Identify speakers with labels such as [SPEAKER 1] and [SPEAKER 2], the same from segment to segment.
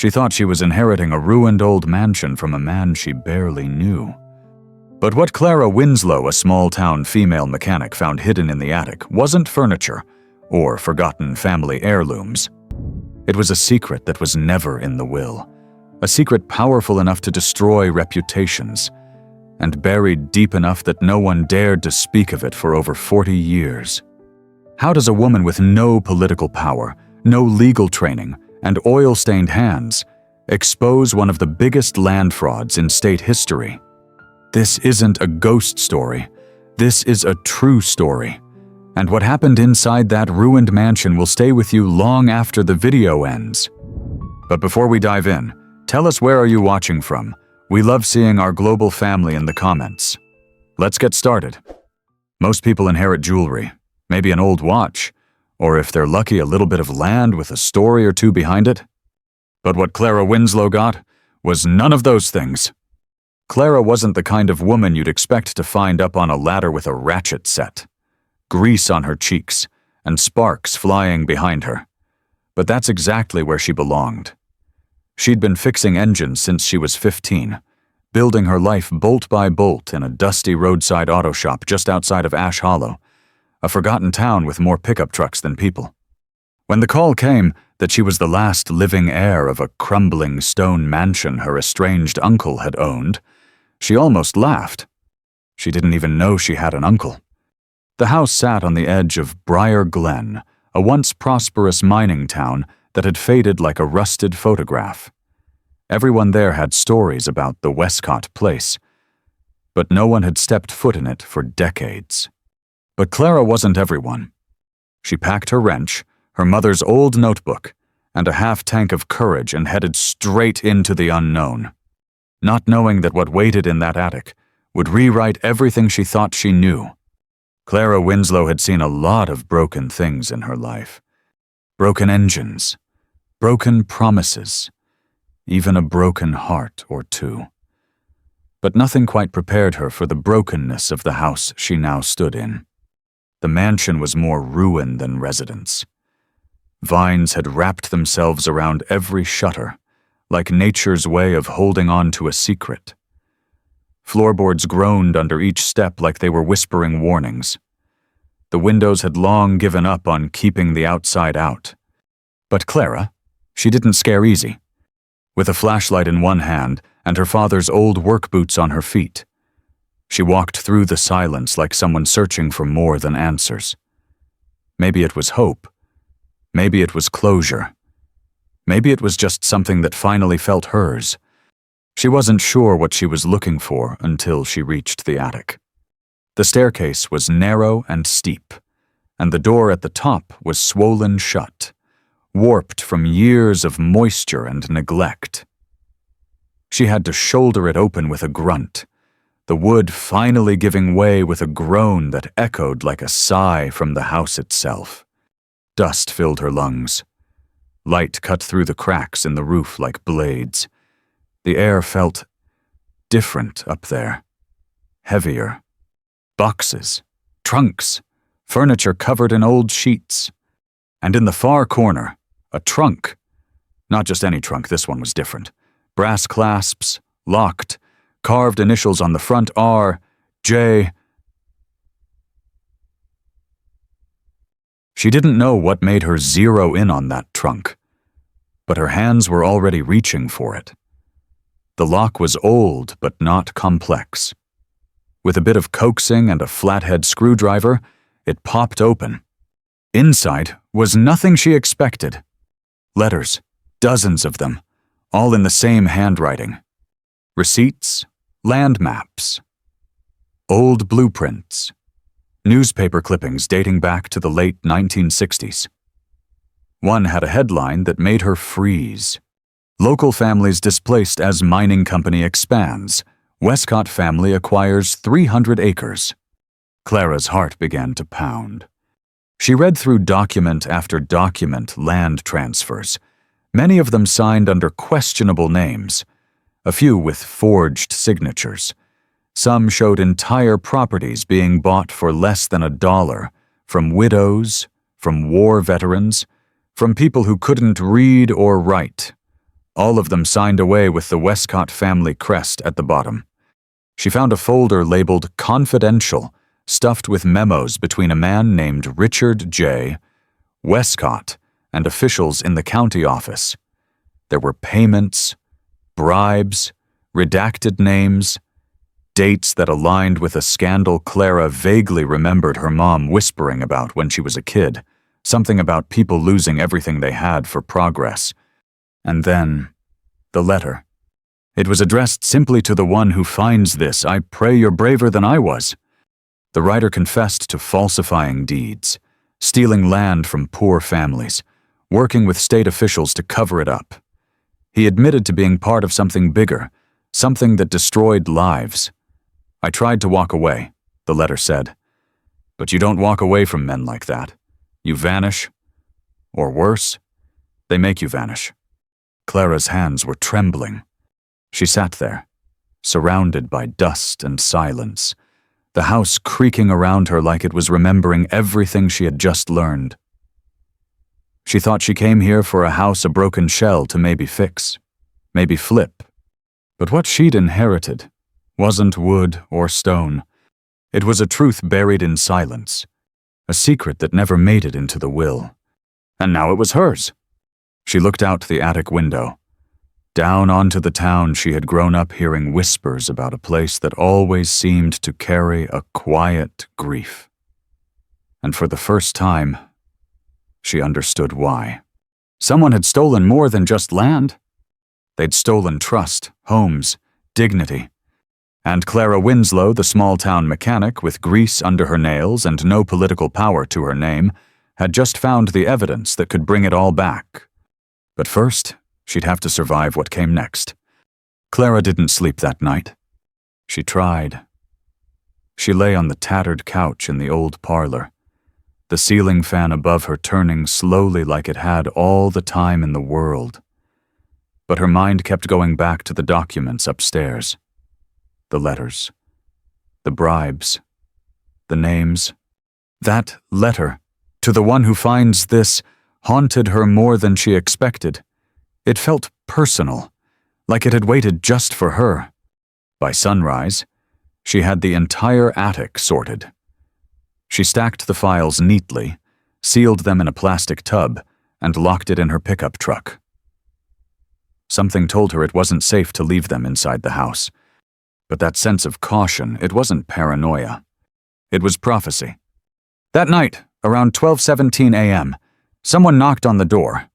[SPEAKER 1] She thought she was inheriting a ruined old mansion from a man she barely knew. But what Clara Winslow, a small-town female mechanic, found hidden in the attic wasn't furniture or forgotten family heirlooms. It was a secret that was never in the will, a secret powerful enough to destroy reputations, and buried deep enough that no one dared to speak of it for over 40 years. How does a woman with no political power, no legal training, and oil-stained hands expose one of the biggest land frauds in state history? This isn't a ghost story. This is a true story. And what happened inside that ruined mansion will stay with you long after the video ends. But before we dive in, tell us, where are you watching from? We love seeing our global family in the comments. Let's get started. Most people inherit jewelry, maybe an old watch, or if they're lucky, a little bit of land with a story or two behind it. But what Clara Winslow got was none of those things. Clara wasn't the kind of woman you'd expect to find up on a ladder with a ratchet set, grease on her cheeks, and sparks flying behind her. But that's exactly where she belonged. She'd been fixing engines since she was 15, building her life bolt by bolt in a dusty roadside auto shop just outside of Ash Hollow, a forgotten town with more pickup trucks than people. When the call came that she was the last living heir of a crumbling stone mansion her estranged uncle had owned, she almost laughed. She didn't even know she had an uncle. The house sat on the edge of Briar Glen, a once prosperous mining town that had faded like a rusted photograph. Everyone there had stories about the Westcott place, but no one had stepped foot in it for decades. But Clara wasn't everyone. She packed her wrench, her mother's old notebook, and a half-tank of courage and headed straight into the unknown, not knowing that what waited in that attic would rewrite everything she thought she knew. Clara Winslow had seen a lot of broken things in her life. Broken engines, broken promises, even a broken heart or two. But nothing quite prepared her for the brokenness of the house she now stood in. The mansion was more ruin than residence. Vines had wrapped themselves around every shutter, like nature's way of holding on to a secret. Floorboards groaned under each step like they were whispering warnings. The windows had long given up on keeping the outside out. But Clara, she didn't scare easy. With a flashlight in one hand and her father's old work boots on her feet, she walked through the silence like someone searching for more than answers. Maybe it was hope. Maybe it was closure. Maybe it was just something that finally felt hers. She wasn't sure what she was looking for until she reached the attic. The staircase was narrow and steep, and the door at the top was swollen shut, warped from years of moisture and neglect. She had to shoulder it open with a grunt, the wood finally giving way with a groan that echoed like a sigh from the house itself. Dust filled her lungs. Light cut through the cracks in the roof like blades. The air felt different up there, heavier. Boxes, trunks, furniture covered in old sheets. And in the far corner, a trunk. Not just any trunk, this one was different. Brass clasps, locked, carved initials on the front R, J. She didn't know what made her zero in on that trunk, but her hands were already reaching for it. The lock was old but not complex. With a bit of coaxing and a flathead screwdriver, it popped open. Inside was nothing she expected. Letters, dozens of them, all in the same handwriting. Receipts, land maps, old blueprints, newspaper clippings dating back to the late 1960s. One had a headline that made her freeze. Local families displaced as mining company expands. Westcott family acquires 300 acres. Clara's heart began to pound. She read through document after document land transfers, many of them signed under questionable names, a few with forged signatures. Some showed entire properties being bought for less than $1 from widows, from war veterans, from people who couldn't read or write, all of them signed away with the Westcott family crest at the bottom. She found a folder labeled Confidential, stuffed with memos between a man named Richard J. Westcott and officials in the county office. There were payments, bribes, redacted names, dates that aligned with a scandal Clara vaguely remembered her mom whispering about when she was a kid, something about people losing everything they had for progress. And then, the letter. It was addressed simply to the one who finds this. I pray you're braver than I was. The writer confessed to falsifying deeds, stealing land from poor families, working with state officials to cover it up. He admitted to being part of something bigger, something that destroyed lives. I tried to walk away, the letter said. But you don't walk away from men like that. You vanish. Or worse, they make you vanish. Clara's hands were trembling. She sat there, surrounded by dust and silence, the house creaking around her like it was remembering everything she had just learned. She thought she came here for a house a broken shell to maybe fix, maybe flip. But what she'd inherited wasn't wood or stone. It was a truth buried in silence, a secret that never made it into the will. And now it was hers. She looked out the attic window, down onto the town she had grown up hearing whispers about, a place that always seemed to carry a quiet grief. And for the first time, she understood why. Someone had stolen more than just land. They'd stolen trust, homes, dignity. And Clara Winslow, the small-town mechanic with grease under her nails and no political power to her name, had just found the evidence that could bring it all back. But first, she'd have to survive what came next. Clara didn't sleep that night. She tried. She lay on the tattered couch in the old parlor, the ceiling fan above her turning slowly like it had all the time in the world. But her mind kept going back to the documents upstairs. The letters, the bribes, the names. That letter, to the one who finds this, haunted her more than she expected. It felt personal, like it had waited just for her. By sunrise, she had the entire attic sorted. She stacked the files neatly, sealed them in a plastic tub, and locked it in her pickup truck. Something told her it wasn't safe to leave them inside the house. But that sense of caution, it wasn't paranoia. It was prophecy. That night, around 12:17 a.m., someone knocked on the door.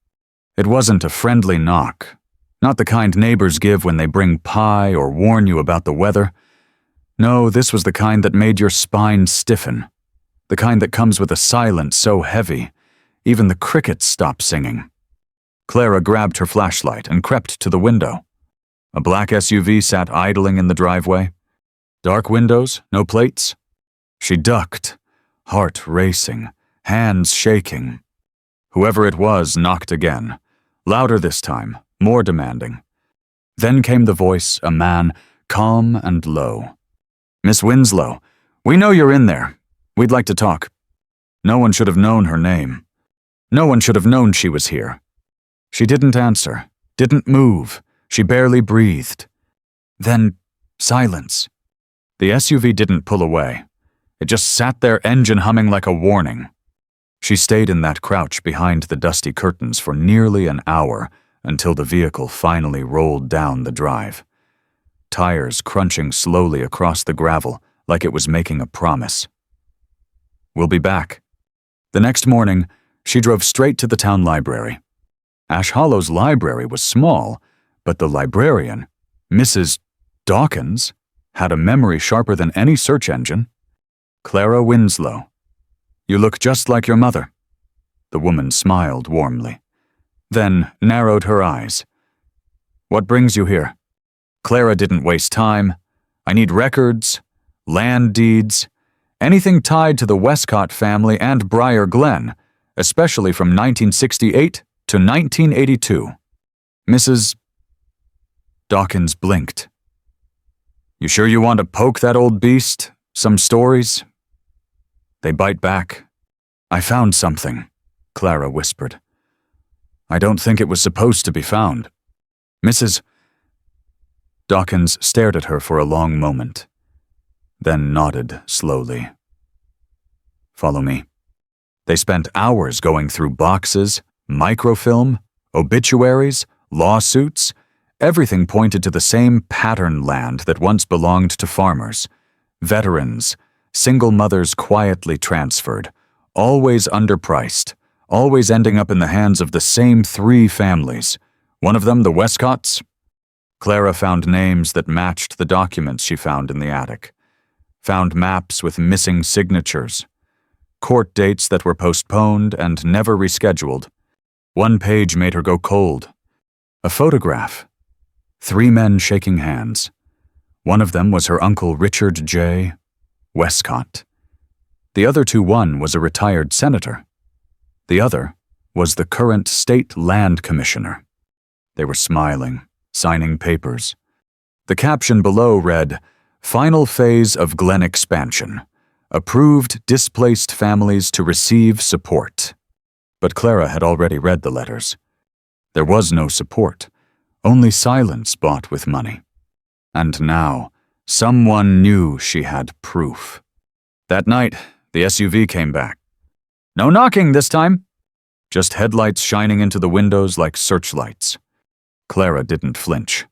[SPEAKER 1] It wasn't a friendly knock, not the kind neighbors give when they bring pie or warn you about the weather. No, this was the kind that made your spine stiffen, the kind that comes with a silence so heavy, even the crickets stop singing. Clara grabbed her flashlight and crept to the window. A black SUV sat idling in the driveway. Dark windows, no plates. She ducked, heart racing, hands shaking. Whoever it was knocked again, louder this time, more demanding. Then came the voice, a man, calm and low. "Miss Winslow, we know you're in there. We'd like to talk." No one should have known her name. No one should have known she was here. She didn't answer, didn't move. She barely breathed. Then, silence. The SUV didn't pull away. It just sat there, engine humming like a warning. She stayed in that crouch behind the dusty curtains for nearly an hour until the vehicle finally rolled down the drive. Tires crunching slowly across the gravel like it was making a promise. "We'll be back." The next morning, she drove straight to the town library. Ash Hollow's library was small, but the librarian, Mrs. Dawkins, had a memory sharper than any search engine. "Clara Winslow. You look just like your mother." The woman smiled warmly, then narrowed her eyes. "What brings you here?" Clara didn't waste time. "I need records, land deeds, anything tied to the Westcott family and Briar Glen, especially from 1968 to 1982. Mrs. Dawkins blinked. "You sure you want to poke that old beast? Some stories?" They bite back. "I found something," Clara whispered. "I don't think it was supposed to be found." Mrs. Dawkins stared at her for a long moment, then nodded slowly. Follow me. They spent hours going through boxes, microfilm, obituaries, lawsuits. Everything pointed to the same pattern land that once belonged to farmers. Veterans, single mothers quietly transferred, always underpriced, always ending up in the hands of the same 3 families. One of them the Westcotts. Clara found names that matched the documents she found in the attic. Found maps with missing signatures. Court dates that were postponed and never rescheduled. One page made her go cold. A photograph. 3 men shaking hands. One of them was her uncle Richard J. Westcott. The other to one was a retired senator. The other was the current state land commissioner. They were smiling, signing papers. The caption below read, "Final phase of Glen expansion. Approved displaced families to receive support." But Clara had already read the letters. There was no support, only silence bought with money. And now, someone knew she had proof. That night, the SUV came back. No knocking this time. Just headlights shining into the windows like searchlights. Clara didn't flinch.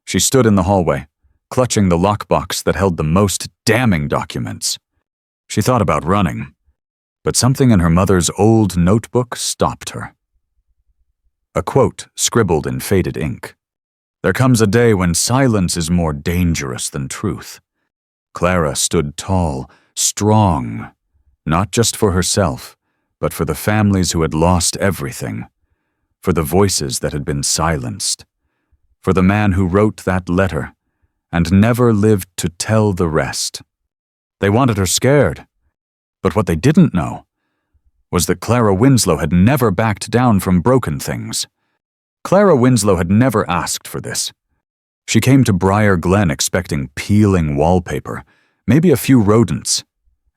[SPEAKER 1] She stood in the hallway, clutching the lockbox that held the most damning documents. She thought about running, but something in her mother's old notebook stopped her. A quote scribbled in faded ink. "There comes a day when silence is more dangerous than truth." Clara stood tall, strong, not just for herself, but for the families who had lost everything, for the voices that had been silenced, for the man who wrote that letter and never lived to tell the rest. They wanted her scared, but what they didn't know was that Clara Winslow had never backed down from broken things. Clara Winslow had never asked for this. She came to Briar Glen expecting peeling wallpaper, maybe a few rodents,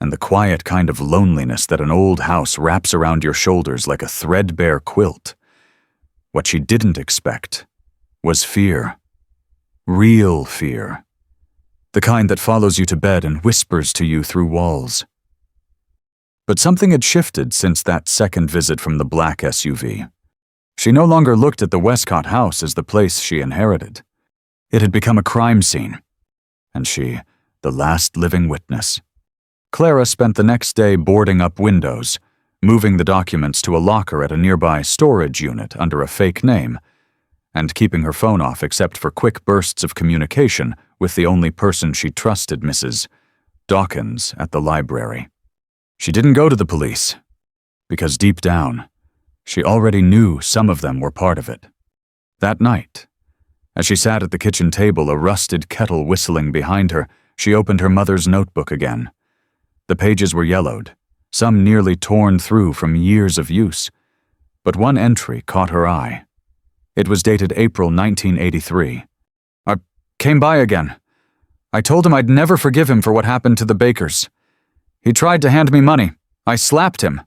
[SPEAKER 1] and the quiet kind of loneliness that an old house wraps around your shoulders like a threadbare quilt. What she didn't expect was fear. Real fear. The kind that follows you to bed and whispers to you through walls. But something had shifted since that second visit from the black SUV. She no longer looked at the Westcott house as the place she inherited. It had become a crime scene, and she, the last living witness. Clara spent the next day boarding up windows, moving the documents to a locker at a nearby storage unit under a fake name, and keeping her phone off except for quick bursts of communication with the only person she trusted, Mrs. Dawkins, at the library. She didn't go to the police, because deep down, she already knew some of them were part of it. That night, as she sat at the kitchen table, a rusted kettle whistling behind her, she opened her mother's notebook again. The pages were yellowed, some nearly torn through from years of use, but one entry caught her eye. It was dated April 1983. "I came by again. I told him I'd never forgive him for what happened to the Bakers. He tried to hand me money. I slapped him.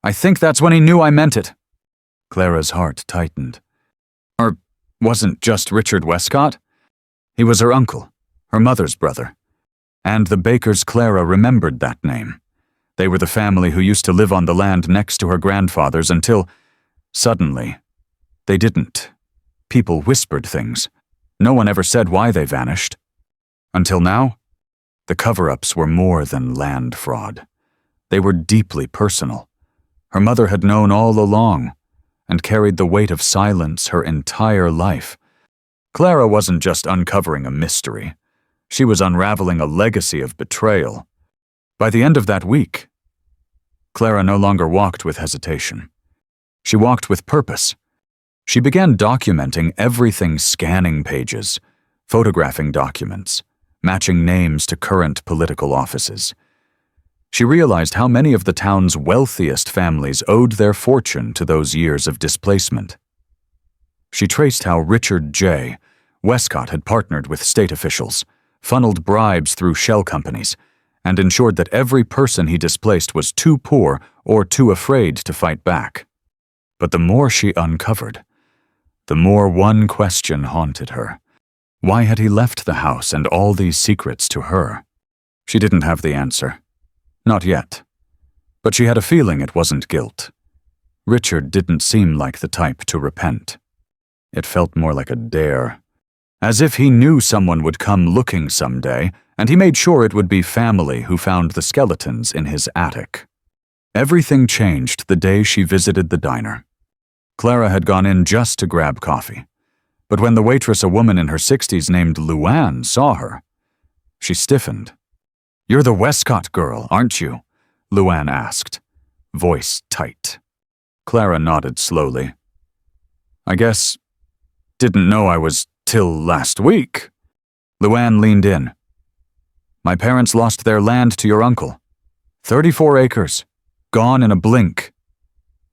[SPEAKER 1] I think that's when he knew I meant it." Clara's heart tightened. Or wasn't just Richard Westcott. He was her uncle, her mother's brother. And the Bakers Clara remembered that name. They were the family who used to live on the land next to her grandfather's until, suddenly, they didn't. People whispered things. No one ever said why they vanished. Until now, the cover-ups were more than land fraud. They were deeply personal. Her mother had known all along, and carried the weight of silence her entire life. Clara wasn't just uncovering a mystery. She was unraveling a legacy of betrayal. By the end of that week, Clara no longer walked with hesitation. She walked with purpose. She began documenting everything, scanning pages, photographing documents, matching names to current political offices. She realized how many of the town's wealthiest families owed their fortune to those years of displacement. She traced how Richard J. Westcott had partnered with state officials, funneled bribes through shell companies, and ensured that every person he displaced was too poor or too afraid to fight back. But the more she uncovered, The more one question haunted her. Why had he left the house and all these secrets to her? She didn't have the answer. Not yet. But she had a feeling it wasn't guilt. Richard didn't seem like the type to repent. It felt more like a dare. As if he knew someone would come looking someday, and he made sure it would be family who found the skeletons in his attic. Everything changed the day she visited the diner. Clara had gone in just to grab coffee. But when the waitress, a woman in her 60s named Luann, saw her, she stiffened. "You're the Westcott girl, aren't you?" Luann asked, voice tight. Clara nodded slowly. "I guess didn't know I was till last week." Luann leaned in. "My parents lost their land to your uncle. 34 acres. Gone in a blink.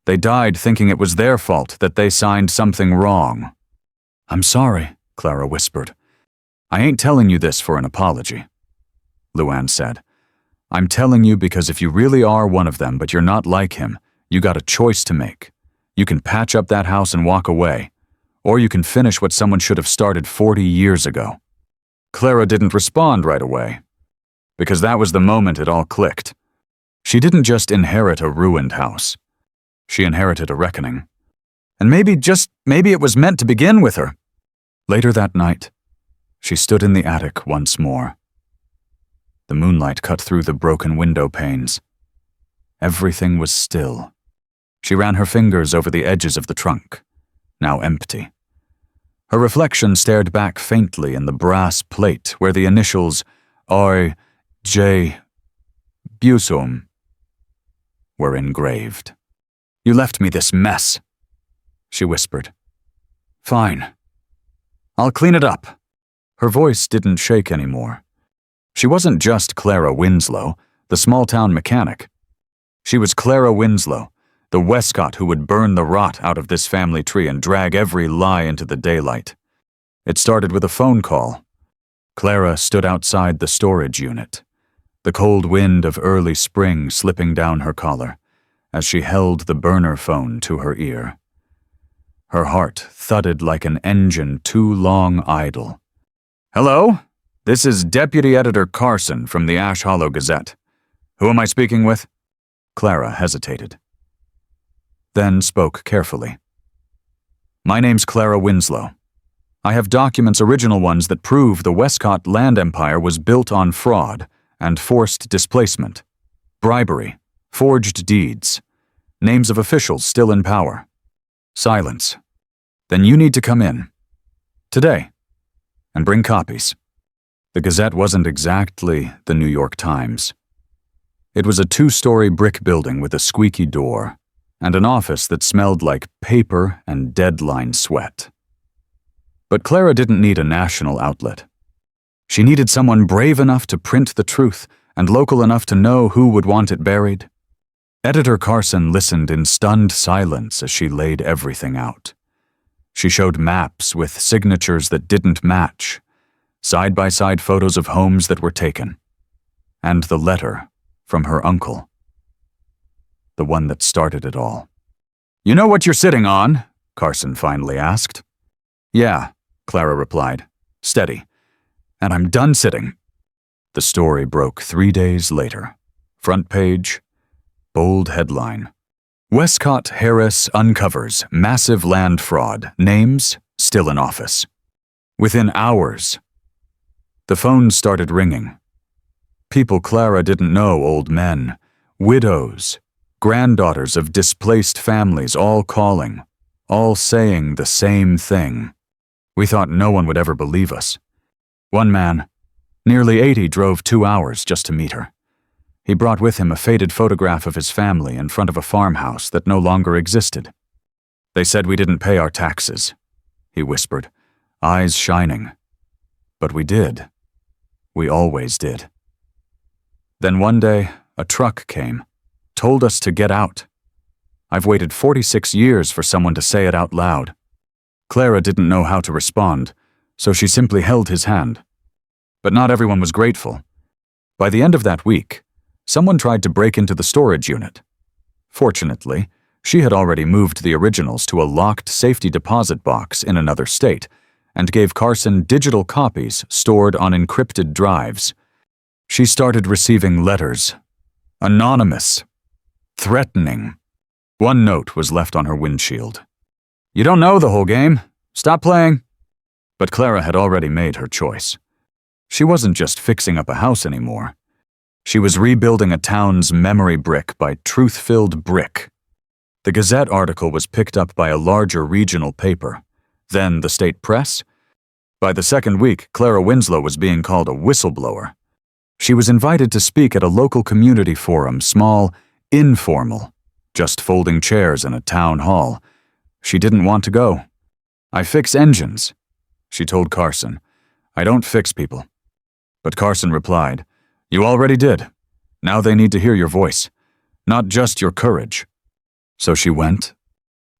[SPEAKER 1] They died thinking it was their fault, that they signed something wrong." "I'm sorry," Clara whispered. "I ain't telling you this for an apology," Luann said. "I'm telling you because if you really are one of them but you're not like him, you got a choice to make. You can patch up that house and walk away, or you can finish what someone should have started 40 years ago." Clara didn't respond right away, because that was the moment it all clicked. She didn't just inherit a ruined house. She inherited a reckoning. And maybe it was meant to begin with her. Later that night, she stood in the attic once more. The moonlight cut through the broken window panes. Everything was still. She ran her fingers over the edges of the trunk, now empty. Her reflection stared back faintly in the brass plate where the initials R.J. Busum were engraved. "You left me this mess," she whispered. "Fine. I'll clean it up." Her voice didn't shake anymore. She wasn't just Clara Winslow, the small-town mechanic. She was Clara Winslow, the Westcott who would burn the rot out of this family tree and drag every lie into the daylight. It started with a phone call. Clara stood outside the storage unit, the cold wind of early spring slipping down her collar as she held the burner phone to her ear. Her heart thudded like an engine too long idle. "Hello? This is Deputy Editor Carson from the Ash Hollow Gazette. Who am I speaking with?" Clara hesitated, then spoke carefully. "My name's Clara Winslow. I have documents, original ones, that prove the Westcott land empire was built on fraud and forced displacement, bribery, forged deeds, names of officials still in power." Silence. "Then you need to come in. Today. And bring copies." The Gazette wasn't exactly the New York Times. It was a 2-story brick building with a squeaky door and an office that smelled like paper and deadline sweat. But Clara didn't need a national outlet. She needed someone brave enough to print the truth and local enough to know who would want it buried. Editor Carson listened in stunned silence as she laid everything out. She showed maps with signatures that didn't match, side-by-side photos of homes that were taken, and the letter from her uncle. The one that started it all. "You know what you're sitting on?" Carson finally asked. "Yeah," Clara replied, steady. "And I'm done sitting." The story broke 3 days later. Front page, bold headline. "Westcott Harris uncovers massive land fraud. Names still in office." Within hours, the phones started ringing. People Clara didn't know, old men, widows, granddaughters of displaced families, all calling, all saying the same thing. We thought no one would ever believe us. One man, nearly 80, drove 2 hours just to meet her. He brought with him a faded photograph of his family in front of a farmhouse that no longer existed. "They said we didn't pay our taxes," he whispered, eyes shining. "But we did. We always did." Then one day, a truck came, told us to get out. I've waited 46 years for someone to say it out loud. Clara didn't know how to respond, so she simply held his hand. But not everyone was grateful. By the end of that week, someone tried to break into the storage unit. Fortunately, She had already moved the originals to a locked safety deposit box in another state and gave Carson digital copies stored on encrypted drives. She started receiving letters. Anonymous. Threatening. One note was left on her windshield. "You don't know the whole game. Stop playing." But Clara had already made her choice. She wasn't just fixing up a house anymore. She was rebuilding a town's memory brick by truth-filled brick. The Gazette article was picked up by a larger regional paper, then the state press. By the second week, Clara Winslow was being called a whistleblower. She was invited to speak at a local community forum, small, informal, just folding chairs in a town hall. She didn't want to go. "I fix engines," she told Carson. "I don't fix people." But Carson replied, "You already did. Now they need to hear your voice, not just your courage." So she went.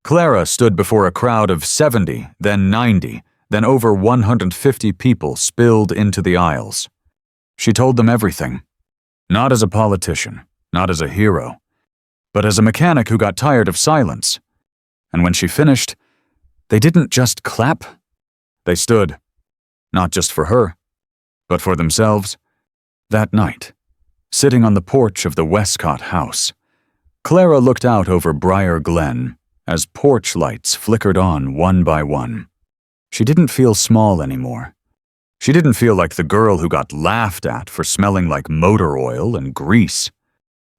[SPEAKER 1] Clara stood before a crowd of 70, then 90, then over 150 people spilled into the aisles. She told them everything. Not as a politician, not as a hero, but as a mechanic who got tired of silence. And when she finished, they didn't just clap. They stood, not just for her, but for themselves. That night, sitting on the porch of the Westcott house, Clara looked out over Briar Glen as porch lights flickered on one by one. She didn't feel small anymore. She didn't feel like the girl who got laughed at for smelling like motor oil and grease.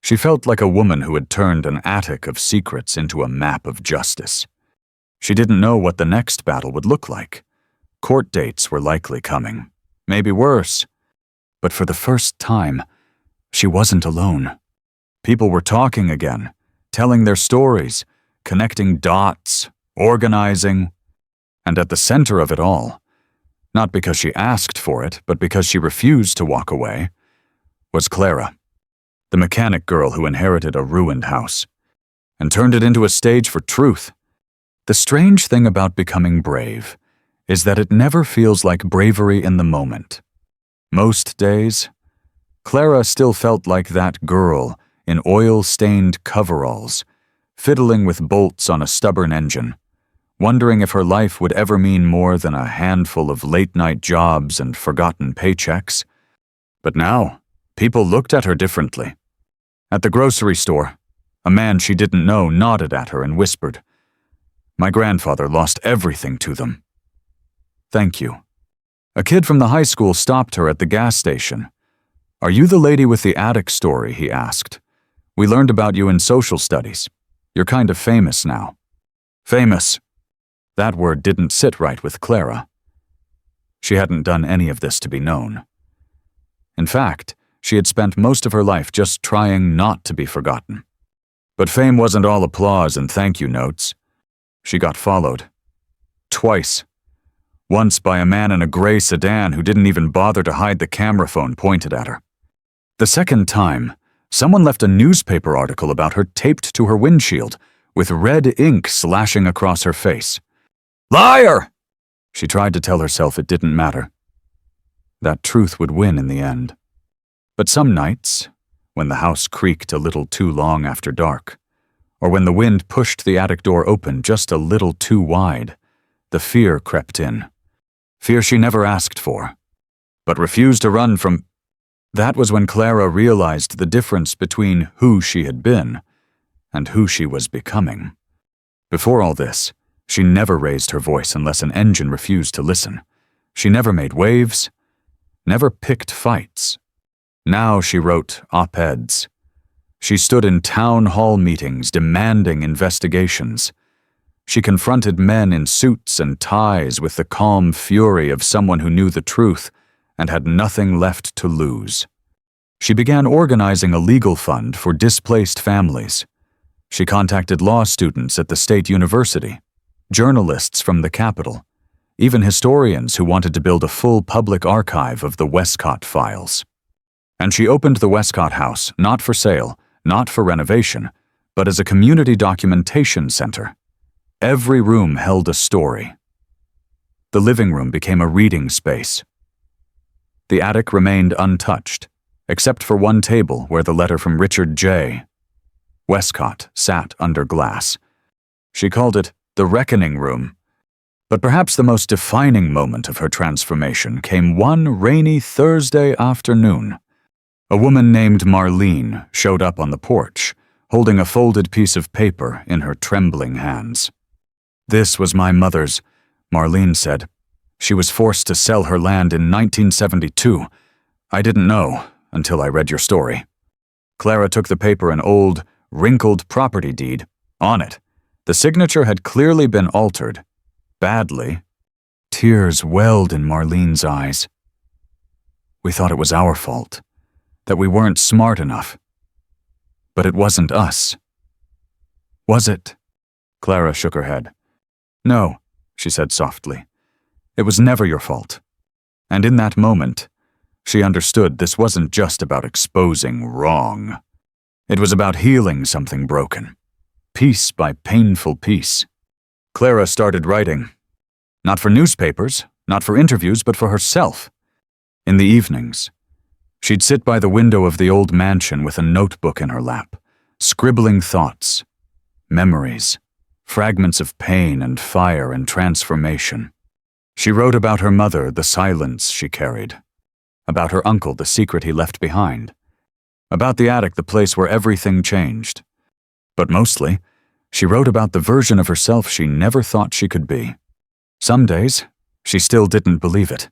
[SPEAKER 1] She felt like a woman who had turned an attic of secrets into a map of justice. She didn't know what the next battle would look like. Court dates were likely coming, maybe worse. But for the first time, she wasn't alone. People were talking again, telling their stories, connecting dots, organizing. And at the center of it all, not because she asked for it, but because she refused to walk away, was Clara, the mechanic girl who inherited a ruined house and turned it into a stage for truth. The strange thing about becoming brave is that it never feels like bravery in the moment. Most days, Clara still felt like that girl in oil-stained coveralls, fiddling with bolts on a stubborn engine, wondering if her life would ever mean more than a handful of late-night jobs and forgotten paychecks. But now, people looked at her differently. At the grocery store, a man she didn't know nodded at her and whispered, "My grandfather lost everything to them." "Thank you." A kid from the high school stopped her at the gas station. "Are you the lady with the attic story?" he asked. "We learned about you in social studies. You're kind of famous now." Famous. That word didn't sit right with Clara. She hadn't done any of this to be known. In fact, she had spent most of her life just trying not to be forgotten. But fame wasn't all applause and thank you notes. She got followed. Twice. Once by a man in a gray sedan who didn't even bother to hide the camera phone pointed at her. The second time, someone left a newspaper article about her taped to her windshield, with red ink slashing across her face. "Liar!" She tried to tell herself it didn't matter. That truth would win in the end. But some nights, when the house creaked a little too long after dark, or when the wind pushed the attic door open just a little too wide, the fear crept in. Fear she never asked for, but refused to run from. That was when Clara realized the difference between who she had been and who she was becoming. Before all this, she never raised her voice unless an engine refused to listen. She never made waves, never picked fights. Now she wrote op-eds. She stood in town hall meetings demanding investigations. She confronted men in suits and ties with the calm fury of someone who knew the truth and had nothing left to lose. She began organizing a legal fund for displaced families. She contacted law students at the state university, journalists from the Capitol, even historians who wanted to build a full public archive of the Westcott files. And she opened the Westcott House not for sale, not for renovation, but as a community documentation center. Every room held a story. The living room became a reading space. The attic remained untouched, except for one table where the letter from Richard J. Westcott sat under glass. She called it the reckoning room. But perhaps the most defining moment of her transformation came one rainy Thursday afternoon. A woman named Marlene showed up on the porch, holding a folded piece of paper in her trembling hands. "This was my mother's," Marlene said. "She was forced to sell her land in 1972. I didn't know until I read your story." Clara took the paper, an old, wrinkled property deed. On it, the signature had clearly been altered. Badly. Tears welled in Marlene's eyes. "We thought it was our fault, that we weren't smart enough. But it wasn't us." "Was it?" Clara shook her head. "No," she said softly. "It was never your fault." And in that moment, she understood this wasn't just about exposing wrong. It was about healing something broken, piece by painful piece. Clara started writing. Not for newspapers, not for interviews, but for herself. In the evenings, she'd sit by the window of the old mansion with a notebook in her lap, scribbling thoughts, memories, fragments of pain and fire and transformation. She wrote about her mother, the silence she carried. About her uncle, the secret he left behind. About the attic, the place where everything changed. But mostly, she wrote about the version of herself she never thought she could be. Some days, she still didn't believe it.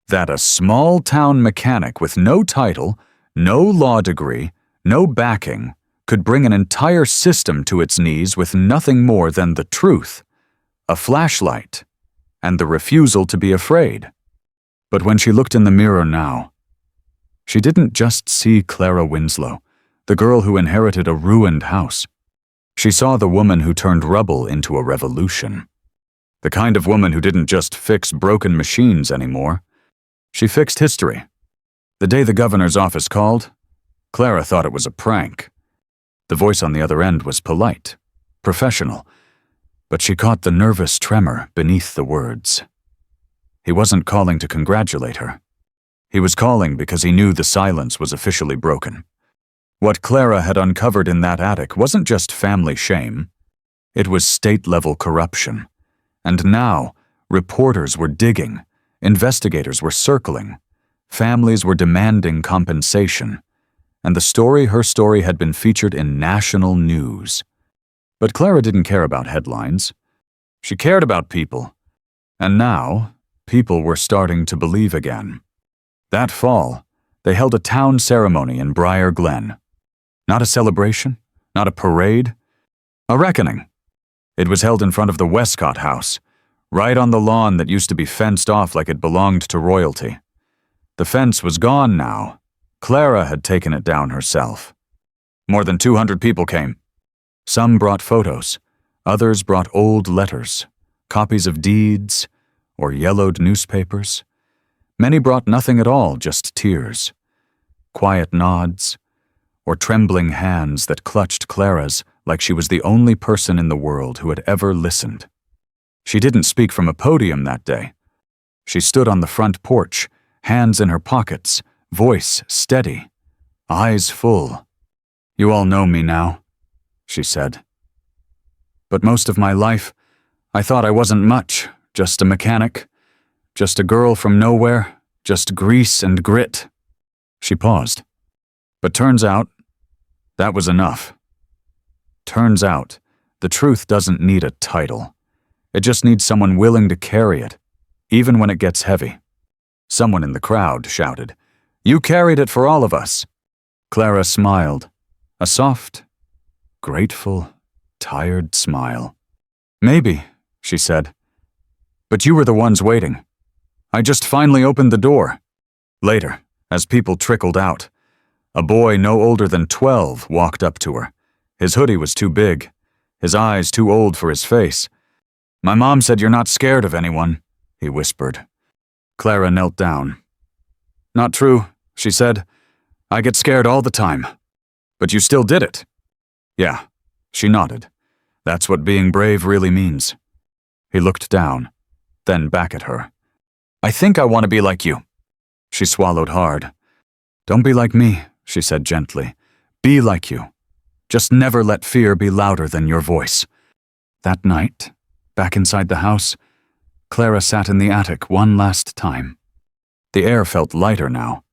[SPEAKER 1] That a small-town mechanic with no title, no law degree, no backing, could bring an entire system to its knees with nothing more than the truth, a flashlight, and the refusal to be afraid. But when she looked in the mirror now, she didn't just see Clara Winslow, the girl who inherited a ruined house. She saw the woman who turned rubble into a revolution. The kind of woman who didn't just fix broken machines anymore. She fixed history. The day the governor's office called, Clara thought it was a prank. The voice on the other end was polite, professional, but she caught the nervous tremor beneath the words. He wasn't calling to congratulate her. He was calling because he knew the silence was officially broken. What Clara had uncovered in that attic wasn't just family shame. It was state-level corruption. And now, reporters were digging, investigators were circling, families were demanding compensation, and her story had been featured in national news. But Clara didn't care about headlines. She cared about people. And now, people were starting to believe again. That fall, they held a town ceremony in Briar Glen. Not a celebration, not a parade, a reckoning. It was held in front of the Westcott house, right on the lawn that used to be fenced off like it belonged to royalty. The fence was gone now. Clara had taken it down herself. More than 200 people came. Some brought photos, others brought old letters, copies of deeds, or yellowed newspapers. Many brought nothing at all, just tears, quiet nods, or trembling hands that clutched Clara's like she was the only person in the world who had ever listened. She didn't speak from a podium that day. She stood on the front porch, hands in her pockets, voice steady, eyes full. "You all know me now," she said. "But most of my life, I thought I wasn't much, just a mechanic, just a girl from nowhere, just grease and grit." She paused. "But turns out, that was enough. Turns out, the truth doesn't need a title. It just needs someone willing to carry it, even when it gets heavy." Someone in the crowd shouted, "You carried it for all of us." Clara smiled, a soft, grateful, tired smile. "Maybe," she said. "But you were the ones waiting. I just finally opened the door." Later, as people trickled out, a boy no older than 12 walked up to her. His hoodie was too big, his eyes too old for his face. "My mom said you're not scared of anyone," he whispered. Clara knelt down. "Not true," she said. "I get scared all the time." "But you still did it." "Yeah," she nodded. "That's what being brave really means." He looked down, then back at her. "I think I want to be like you." She swallowed hard. "Don't be like me," she said gently. "Be like you. Just never let fear be louder than your voice. That night, back inside the house, Clara sat in the attic one last time. The air felt lighter now,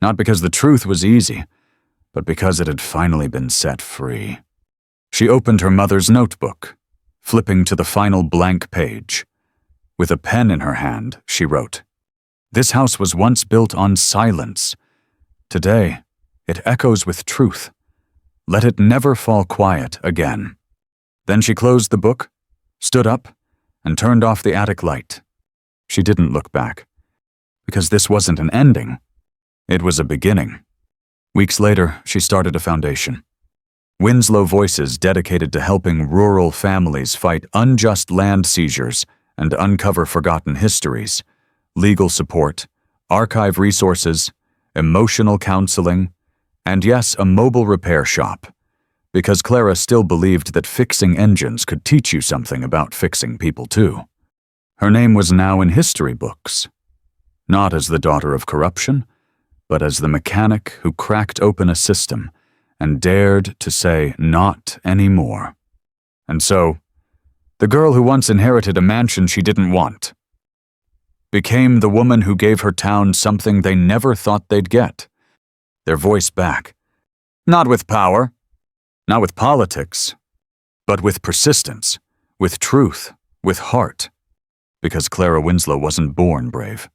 [SPEAKER 1] not because the truth was easy, but because it had finally been set free. She opened her mother's notebook, flipping to the final blank page. With a pen in her hand, she wrote, "This house was once built on silence. Today, it echoes with truth. Let it never fall quiet again." Then she closed the book, stood up, and turned off the attic light. She didn't look back, because this wasn't an ending. It was a beginning. Weeks later, she started a foundation. Winslow Voices, dedicated to helping rural families fight unjust land seizures and uncover forgotten histories, legal support, archive resources, emotional counseling, and yes, a mobile repair shop, because Clara still believed that fixing engines could teach you something about fixing people too. Her name was now in history books, not as the daughter of corruption, but as the mechanic who cracked open a system and dared to say not anymore. And so, the girl who once inherited a mansion she didn't want became the woman who gave her town something they never thought they'd get. Their voice back. Not with power, not with politics, but with persistence, with truth, with heart. Because Clara Winslow wasn't born brave.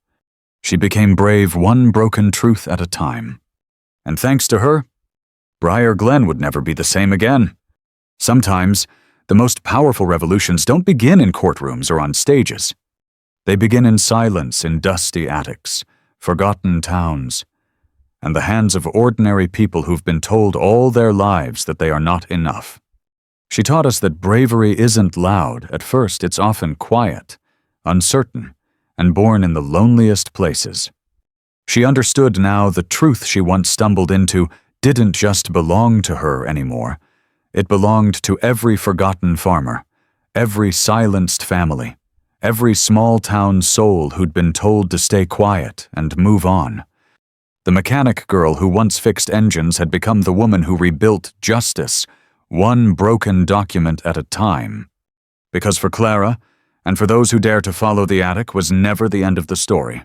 [SPEAKER 1] She became brave one broken truth at a time. And thanks to her, Briar Glen would never be the same again. Sometimes, the most powerful revolutions don't begin in courtrooms or on stages. They begin in silence in dusty attics, forgotten towns, and the hands of ordinary people who've been told all their lives that they are not enough. She taught us that bravery isn't loud. At first, it's often quiet, uncertain, and born in the loneliest places. She understood now the truth she once stumbled into didn't just belong to her anymore. It belonged to every forgotten farmer, every silenced family, every small-town soul who'd been told to stay quiet and move on. The mechanic girl who once fixed engines had become the woman who rebuilt justice, one broken document at a time. Because for Clara, and for those who dare to follow the attic, was never the end of the story.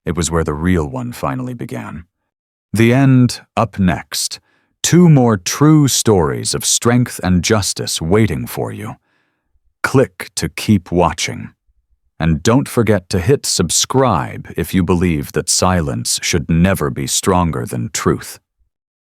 [SPEAKER 1] It was where the real one finally began. The end up next. 2 more true stories of strength and justice waiting for you. Click to keep watching. And don't forget to hit subscribe if you believe that silence should never be stronger than truth.